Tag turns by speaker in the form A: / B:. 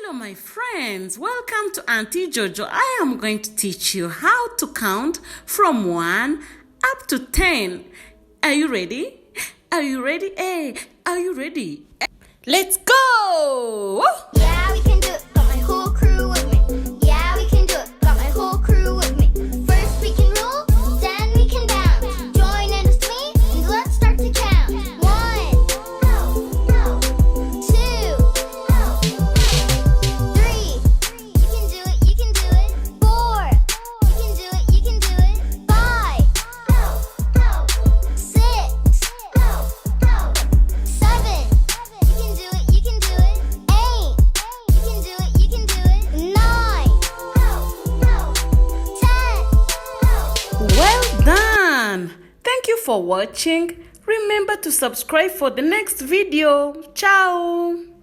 A: Hello my friends, welcome to Auntie Jojo. I am going to teach you how to count from 1 up to 10. Are you ready? Are you ready? Hey, are you ready? Let's go!
B: Yeah, we can do it. Got my whole crew with me. Yeah, we can do it. Got my whole crew with me. First we can roll, then we can bounce. Join in with me and let's start to count. 1, 2, 3. You can do it, you can do it. 4. You can do it, you can do it. 5, 6, 7. You can do it, you can do it. 8. You can do it, you can do it. 9, 10.
A: Well done! Thank you for watching. Remember to subscribe for the next video. Ciao!